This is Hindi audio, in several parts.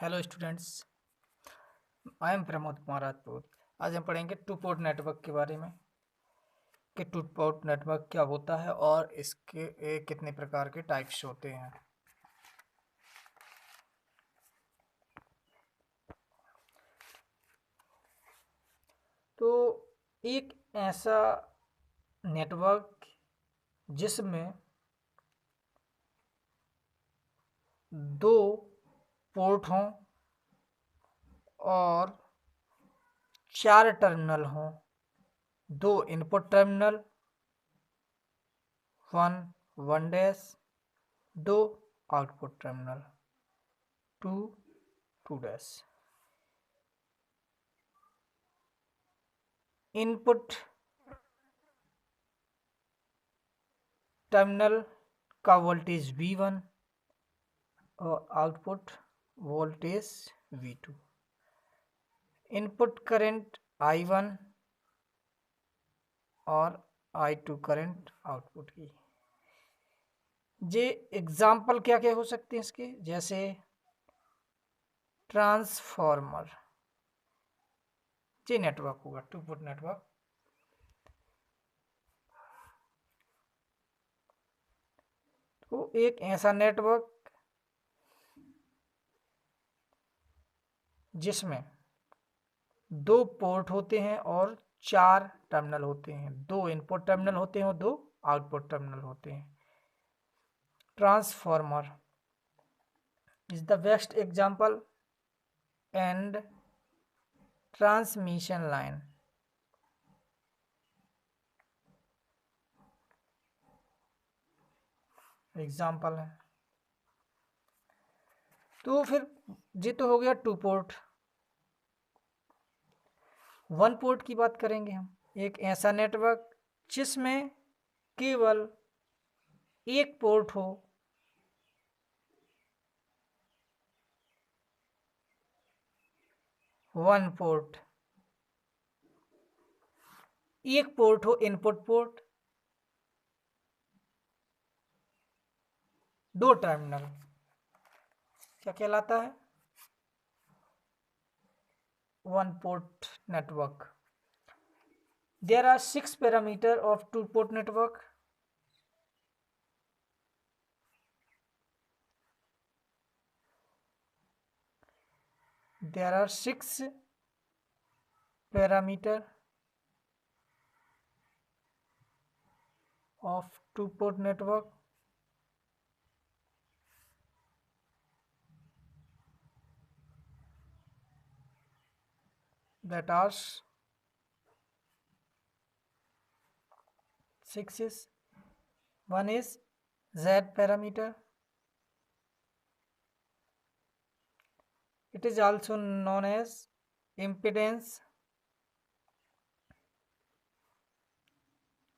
Hello students, I am Pramod Kumar Rajput. आज हम पढ़ेंगे टू पोर्ट नेटवर्क के बारे में कि टू पोर्ट नेटवर्क क्या होता है और इसके कितने प्रकार के टाइप्स होते हैं। तो एक ऐसा नेटवर्क जिसमें दो पोर्ट हों और चार टर्मिनल हों, दो इनपुट टर्मिनल, वन डैश, दो output terminal, two dash. Input terminal का वोल्टेज V1 और output voltage V2। Input current I1 और I2 करंट आउटपुट की। जे एग्जाम्पल क्या क्या हो सकते हैं इसके, जैसे ट्रांसफॉर्मर। ये नेटवर्क होगा टू पोर्ट नेटवर्क। तो एक ऐसा नेटवर्क जिसमें दो पोर्ट होते हैं और चार टर्मिनल होते हैं, दो इनपुट टर्मिनल होते हैं और दो आउटपुट टर्मिनल होते हैं। Transformer is the best example and transmission line। Example है। तो फिर ये तो हो गया टू पोर्ट। वन पोर्ट की बात करेंगे हम। एक ऐसा नेटवर्क जिसमें केवल एक पोर्ट हो, वन पोर्ट। एक पोर्ट हो इनपुट पोर्ट, दो टर्मिनल, क्या कहलाता है? One port network. There are 6 parameters of two port network. There are 6 parameters of two port network. That are 6 is, one is Z parameter. It is also known as impedance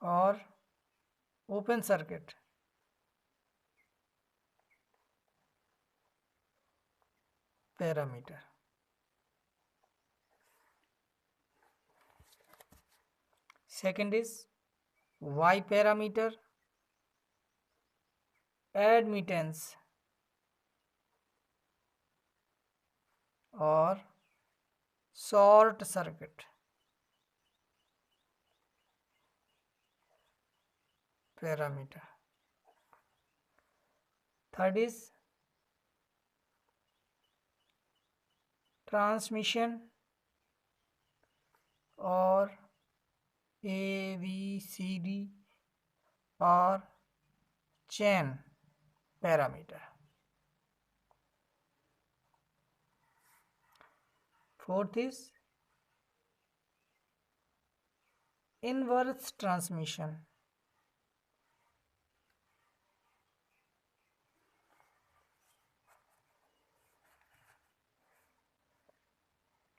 or open circuit parameter. Second is Y parameter, admittance or short circuit parameter. Third is transmission or ABCD or chain parameter. Fourth is inverse transmission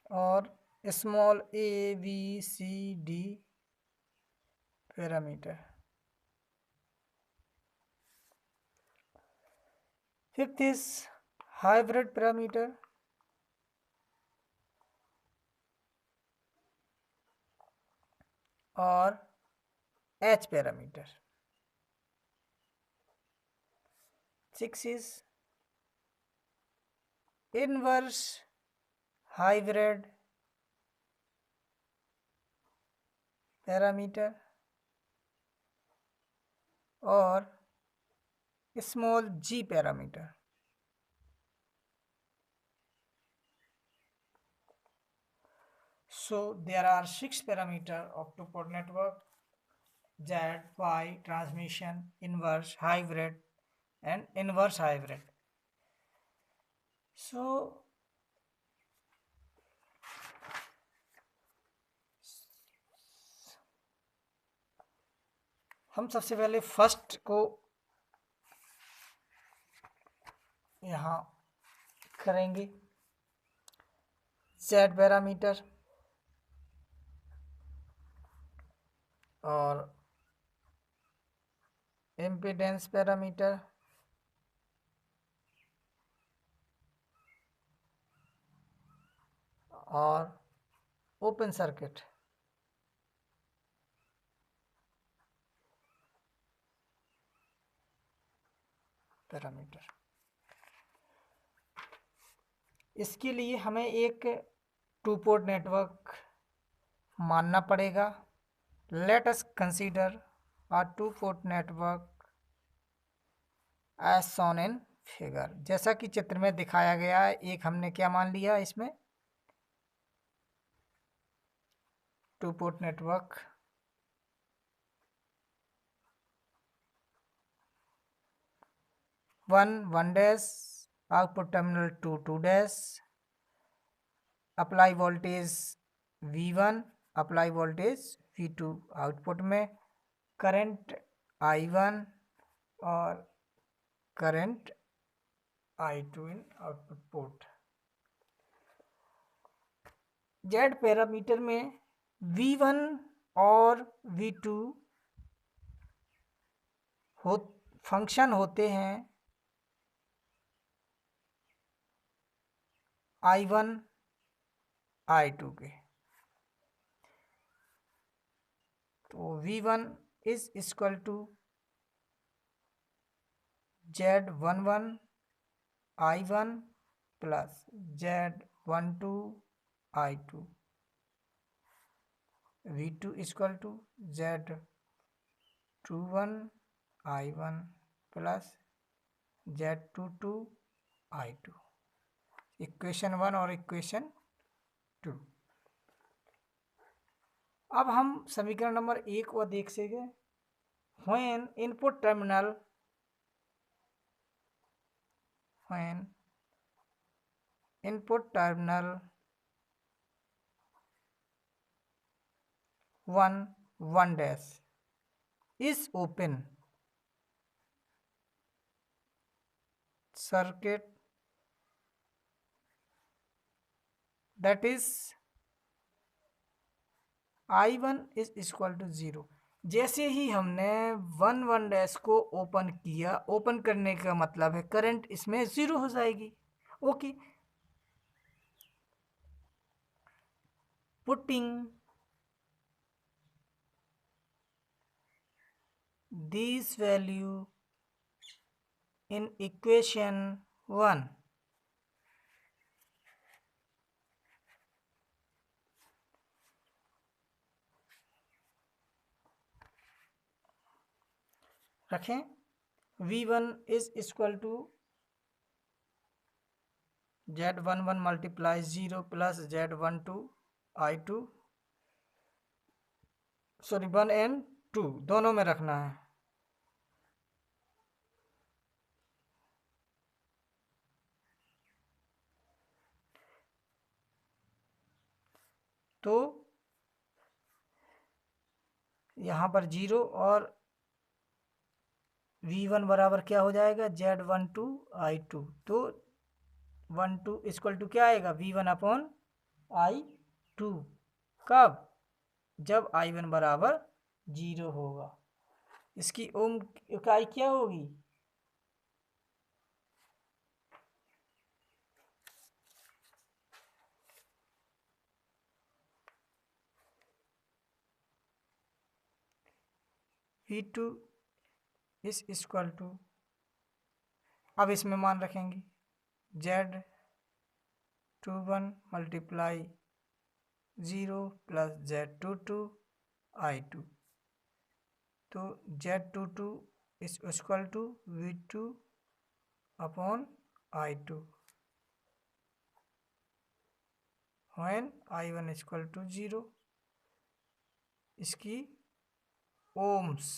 or small ABCD parameter. Fifth is hybrid parameter or H parameter. Six is inverse hybrid parameter और small G parameter. So there are 6 parameters of two-port network: Z, Y, transmission, inverse, hybrid, and inverse hybrid. So हम सबसे पहले फर्स्ट को यहाँ करेंगे। Z पैरामीटर और इम्पीडेंस पैरामीटर और ओपन सर्किट पैरामीटर। इसके लिए हमें एक टू पोर्ट नेटवर्क मानना पड़ेगा। Let us consider a two-port network as shown in figure। जैसा कि चित्र में दिखाया गया है, एक हमने क्या मान लिया इसमें, two port network one dash, output terminal two dash, apply voltage V1, apply voltage V2 output में, करंट I1 और current I2 in output port. Z parameter में V1 और V2 फंक्शन होते हैं I1 I2 के। तो V1 is equal to Z11 I1 plus Z12 I2। V2 equal to Z21 I1 plus Z22 I2। Equation 1 और इक्वेशन 2। अब हम समीकरण नंबर 1 को देख सकेंगे। when input terminal 1 dash is open, circuit that is I1 is equal to 0। जैसे ही हमने 1 डैश को ओपन किया, ओपन करने का मतलब है करंट इसमें 0 हो जाएगी। Okay, putting this value in equation 1, रखें। V1 is equal to Z11 multiply 0 plus Z12 I2, sorry 1 and 2 दोनों में रखना है। तो यहाँ पर 0 और V1 बराबर क्या हो जाएगा, Z12 I2। तो 12 इक्वल टू क्या आएगा, V1 अपॉन I2। कब, जब I1 बराबर 0 होगा। इसकी ओम इकाई क्या होगी, V2 इज इक्वल टू, अब इसमें मान रखेंगे Z21 multiply 0 plus Z22 I2, तो Z22 is equal to V2 upon I2 when I1 is equal to 0. इसकी ओम्स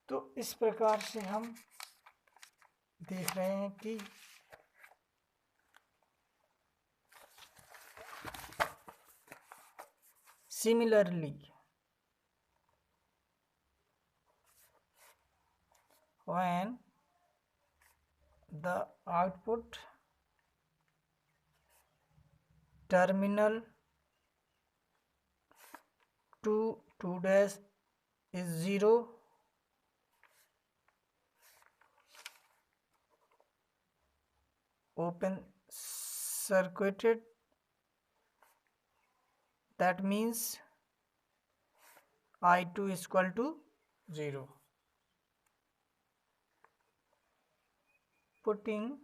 तो इस प्रकार से हम देख रहे हैं कि similarly when the output terminal to 2 dash is 0, open circuited, that means I2 is equal to 0. Putting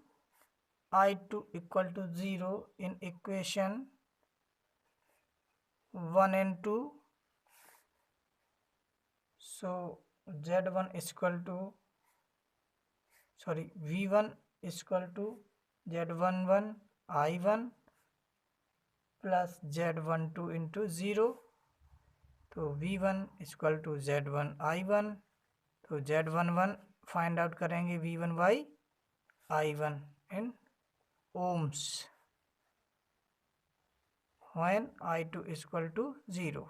I2 equal to 0 in equation 1 and 2, so Z1 is equal to V1 is equal to Z11 I1 plus Z12 into 0, तो V1 is equal to Z1 I1, तो Z11 फाइंड आउट करेंगे V1 by I1 in ohms when I2 is equal to 0.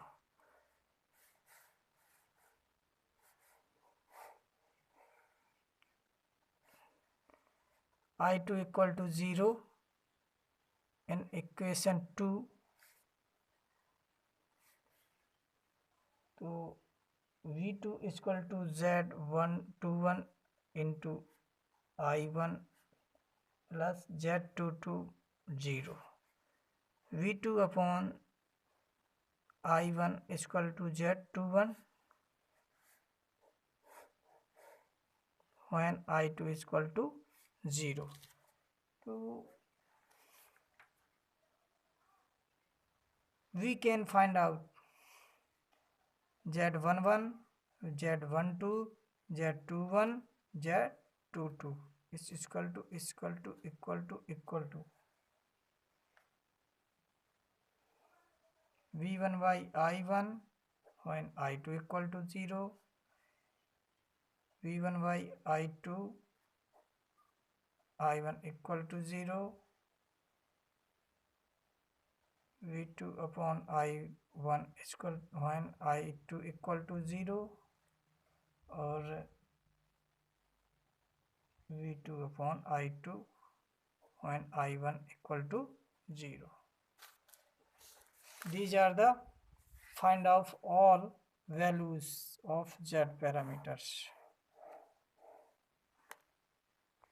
I2 equal to 0 in equation 2, तो V2 is equal to Z121 into I1 plus Z22 0. V2 upon I1 is equal to Z21 when I2 is equal to 0. So we can find out Z11, Z12, Z21, Z22 is equal to V1 by I1 when I2 equal to 0, V1 by I2 I1 equal to 0, V2 upon I1 is equal when I2 equal to 0 और V2 upon I2 when I1 equal to 0. These are the find of all values of Z parameters.